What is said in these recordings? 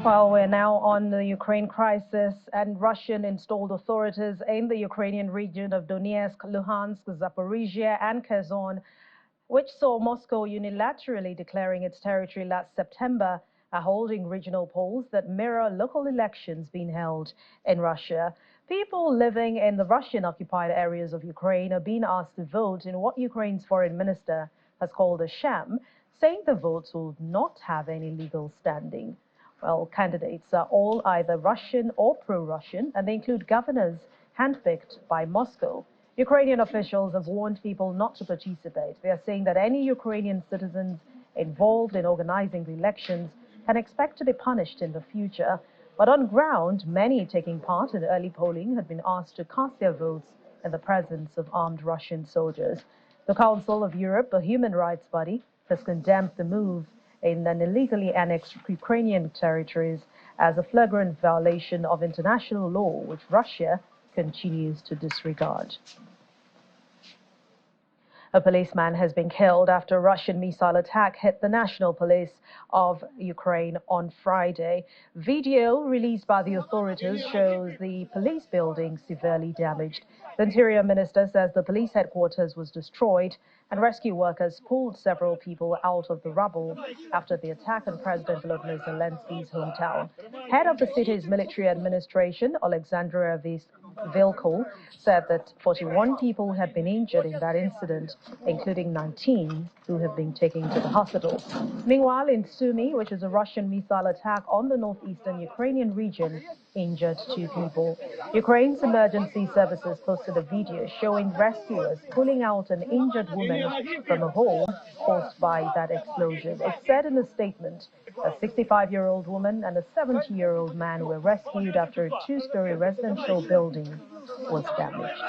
Well, we're now on the Ukraine crisis, and Russian-installed authorities in the Ukrainian region of Donetsk, Luhansk, Zaporizhia, and Kherson, which saw Moscow unilaterally declaring its territory last September, are holding regional polls that mirror local elections being held in Russia. People living in the Russian-occupied areas of Ukraine are being asked to vote in what Ukraine's foreign minister has called a sham, saying the votes will not have any legal standing. Well, candidates are all either Russian or pro-Russian, and they include governors handpicked by Moscow. Ukrainian officials have warned people not to participate. They are saying that any Ukrainian citizens involved in organizing the elections can expect to be punished in the future. But on ground, many taking part in early polling had been asked to cast their votes in the presence of armed Russian soldiers. The Council of Europe, a human rights body, has condemned the move in an illegally annexed Ukrainian territories as a flagrant violation of international law, which Russia continues to disregard. A policeman has been killed after a Russian missile attack hit the National Police of Ukraine on Friday. Video released by the authorities shows the police building severely damaged. The Interior Minister says the police headquarters was destroyed and rescue workers pulled several people out of the rubble after the attack on President Volodymyr Zelensky's hometown. Head of the city's military administration, Alexandra Vilko, said that 41 people had been injured in that incident, including 19 who have been taken to the hospital. Meanwhile, in Sumy, which is a Russian missile attack on the northeastern Ukrainian region, injured 2 people. Ukraine's emergency services posted a video showing rescuers pulling out an injured woman from a hole caused by that explosion. It said in a statement, a 65-year-old woman and a 70-year-old man were rescued after a 2-story residential building was damaged.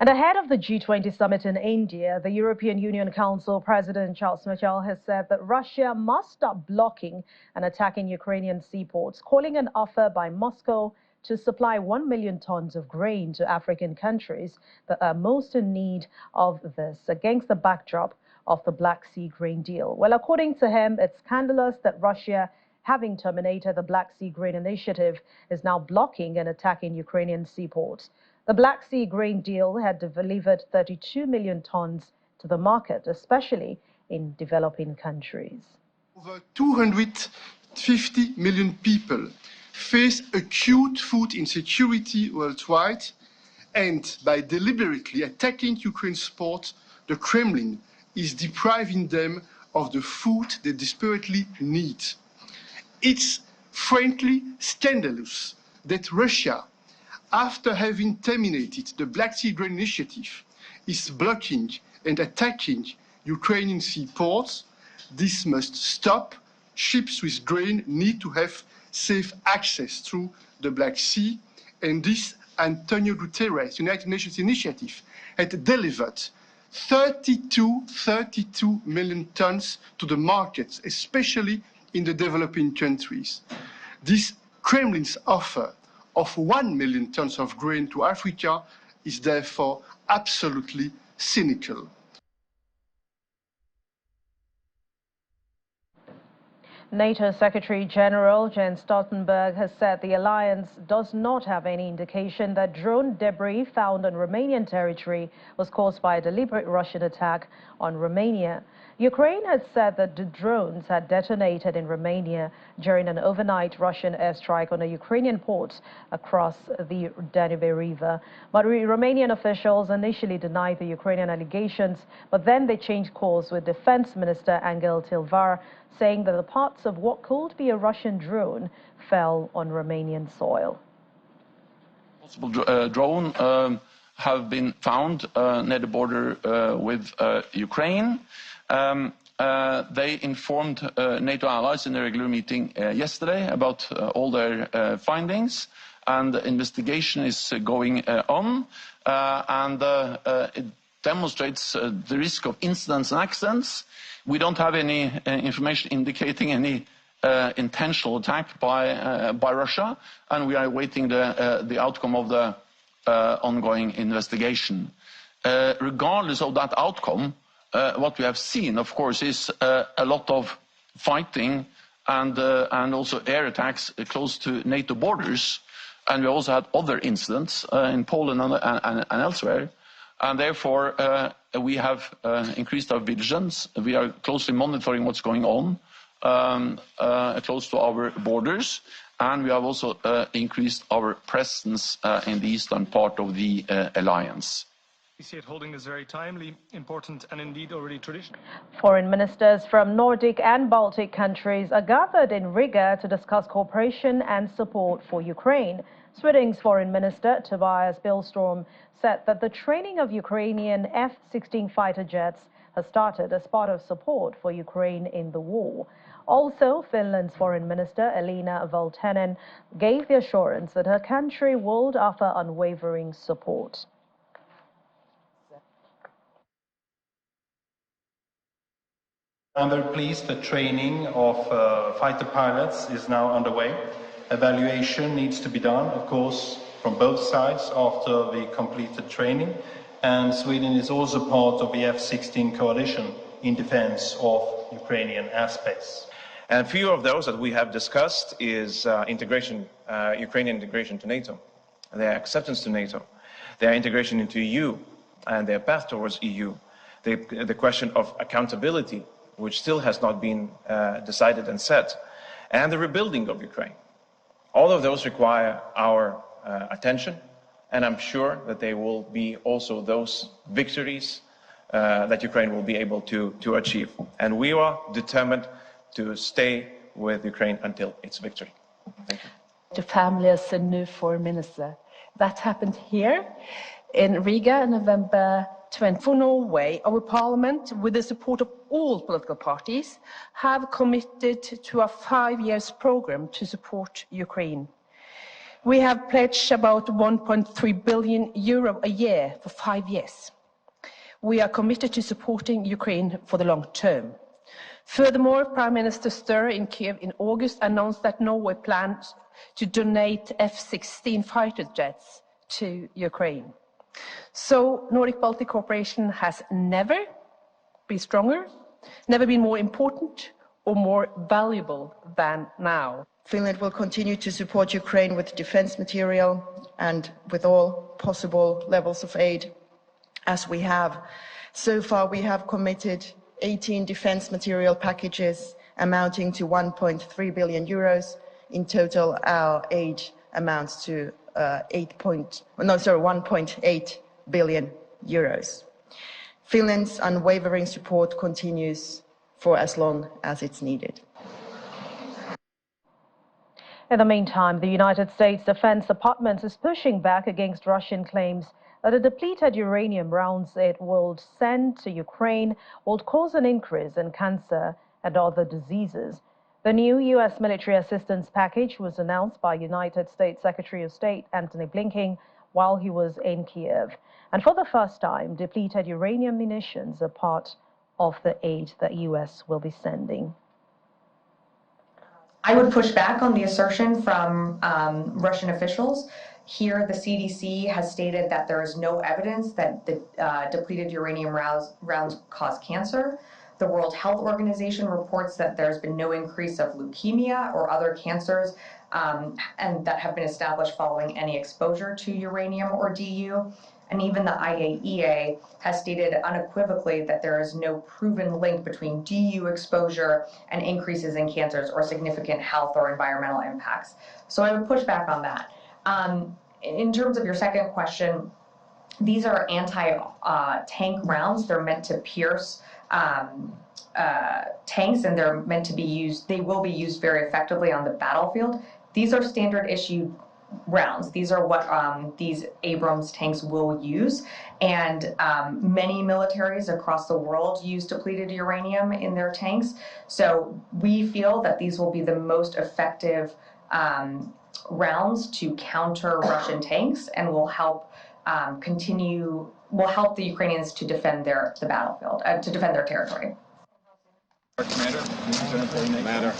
And ahead of the G20 summit in India, the European Union Council President Charles Michel has said that Russia must stop blocking and attacking Ukrainian seaports, calling an offer by Moscow to supply 1 million tons of grain to African countries that are most in need of this against the backdrop of the Black Sea grain deal. Well, according to him, it's scandalous that Russia, having terminated the Black Sea grain initiative, is now blocking and attacking Ukrainian seaports. The Black Sea grain deal had delivered 32 million tons to the market, especially in developing countries. Over 250 million people face acute food insecurity worldwide, and by deliberately attacking Ukraine's ports, the Kremlin is depriving them of the food they desperately need. It's frankly scandalous that Russia, after having terminated the Black Sea Grain Initiative, is blocking and attacking Ukrainian seaports. This must stop. Ships with grain need to have safe access through the Black Sea, and this Antonio Guterres' United Nations initiative had delivered 32 million tons to the markets, especially in the developing countries. This Kremlin's offer of 1 million tons of grain to Africa is therefore absolutely cynical. NATO Secretary General Jens Stoltenberg has said the alliance does not have any indication that drone debris found on Romanian territory was caused by a deliberate Russian attack on Romania. Ukraine had said that the drones had detonated in Romania during an overnight Russian airstrike on a Ukrainian port across the Danube River. But Romanian officials initially denied the Ukrainian allegations, but then they changed course, with Defense Minister Angel Tilvar saying that the parts of what could be a Russian drone fell on Romanian soil. Possible drone have been found near the border with Ukraine. They informed NATO allies in a regular meeting yesterday about all their findings, and the investigation is going on, and it demonstrates the risk of incidents and accidents. We don't have any information indicating any intentional attack by Russia, and we are awaiting the outcome of the ongoing investigation. Regardless of that outcome, what we have seen, of course, is a lot of fighting and also air attacks close to NATO borders. And we also had other incidents in Poland and elsewhere. And therefore, we have increased our vigilance. We are closely monitoring what's going on close to our borders. And we have also increased our presence in the eastern part of the alliance. We see it holding this very timely, important, and indeed already traditional. Foreign ministers from Nordic and Baltic countries are gathered in Riga to discuss cooperation and support for Ukraine. Sweden's Foreign Minister Tobias Billström said that the training of Ukrainian F-16 fighter jets has started as part of support for Ukraine in the war. Also, Finland's Foreign Minister Elina Valtonen gave the assurance that her country would offer unwavering support. I'm very pleased that training of fighter pilots is now underway. Evaluation needs to be done, of course, from both sides after the completed training. And Sweden is also part of the F-16 coalition in defense of Ukrainian airspace. And a few of those that we have discussed is Ukrainian integration to NATO, their acceptance to NATO, their integration into EU, and their path towards EU. The question of accountability, which still has not been decided and set, and the rebuilding of Ukraine. All of those require our attention, and I'm sure that they will be also those victories that Ukraine will be able to achieve. And we are determined to stay with Ukraine until its victory. Thank you. The family as a new foreign minister. That happened here in Riga in November 20. For Norway, our parliament, with the support of all political parties, have committed to a 5-year program to support Ukraine. We have pledged about 1.3 billion euro a year for 5 years. We are committed to supporting Ukraine for the long term. Furthermore, Prime Minister Sturr in Kiev in August announced that Norway plans to donate F-16 fighter jets to Ukraine. So Nordic-Baltic cooperation has never been stronger, never been more important or more valuable than now. Finland will continue to support Ukraine with defense material and with all possible levels of aid, as we have. So far, we have committed 18 defense material packages amounting to 1.3 billion euros. In total, our aid amounts to 1.8 billion euros. Finland's unwavering support continues for as long as it's needed. In the meantime, the United States Defense Department is pushing back against Russian claims that the depleted uranium rounds it will send to Ukraine will cause an increase in cancer and other diseases. The new U.S. military assistance package was announced by United States Secretary of State Antony Blinken while he was in Kiev. And for the first time, depleted uranium munitions are part of the aid that U.S. will be sending. I would push back on the assertion from Russian officials. Here, the CDC has stated that there is no evidence that the depleted uranium rounds cause cancer. The World Health Organization reports that there's been no increase of leukemia or other cancers and that have been established following any exposure to uranium or DU. And even the IAEA has stated unequivocally that there is no proven link between DU exposure and increases in cancers or significant health or environmental impacts. So I would push back on that. In terms of your second question, these are anti-tank rounds. They're meant to pierce tanks, and they're meant to be used, they will be used very effectively on the battlefield. These are standard issue rounds. These are what these Abrams tanks will use, and many militaries across the world use depleted uranium in their tanks. So we feel that these will be the most effective rounds to counter Russian tanks, and will help will help the Ukrainians to defend the battlefield, to defend their territory.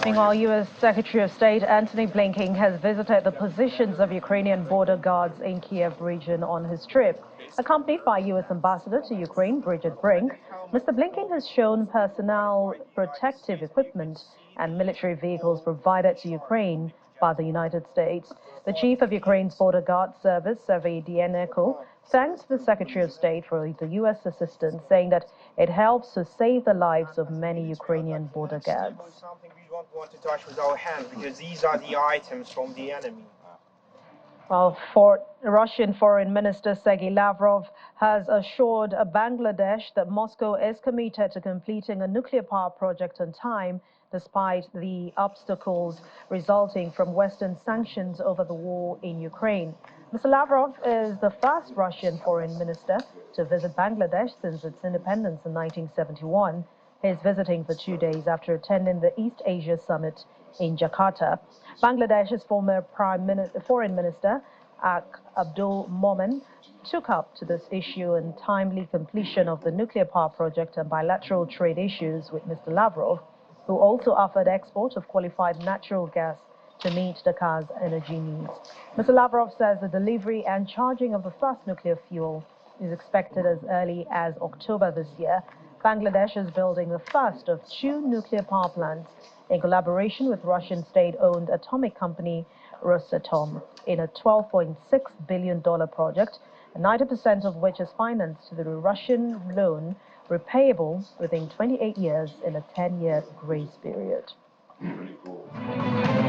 Meanwhile, U.S. Secretary of State Antony Blinken has visited the positions of Ukrainian border guards in Kiev region on his trip. Accompanied by U.S. Ambassador to Ukraine, Bridget Brink, Mr. Blinken has shown personnel protective equipment and military vehicles provided to Ukraine by the United States. The chief of Ukraine's border guard service, Dieneko, thanked the Secretary of State for the U.S. assistance, saying that it helps to save the lives of many Ukrainian border guards. Something we don't want to touch with our hands, because these are the items from the enemy. Well, Russian Foreign Minister Sergei Lavrov has assured Bangladesh that Moscow is committed to completing a nuclear power project on time, despite the obstacles resulting from Western sanctions over the war in Ukraine. Mr. Lavrov is the first Russian foreign minister to visit Bangladesh since its independence in 1971. He is visiting for 2 days after attending the East Asia Summit in Jakarta. Bangladesh's former foreign minister, Abdul Momen, took up to this issue and timely completion of the nuclear power project and bilateral trade issues with Mr. Lavrov, who also offered export of qualified natural gas to meet Dakar's energy needs. Mr. Lavrov says the delivery and charging of the first nuclear fuel is expected as early as October this year. Bangladesh is building the first of 2 nuclear power plants in collaboration with Russian state-owned atomic company Rosatom in a $12.6 billion project, 90% of which is financed through a Russian loan repayable within 28 years in a 10-year grace period. Pretty cool.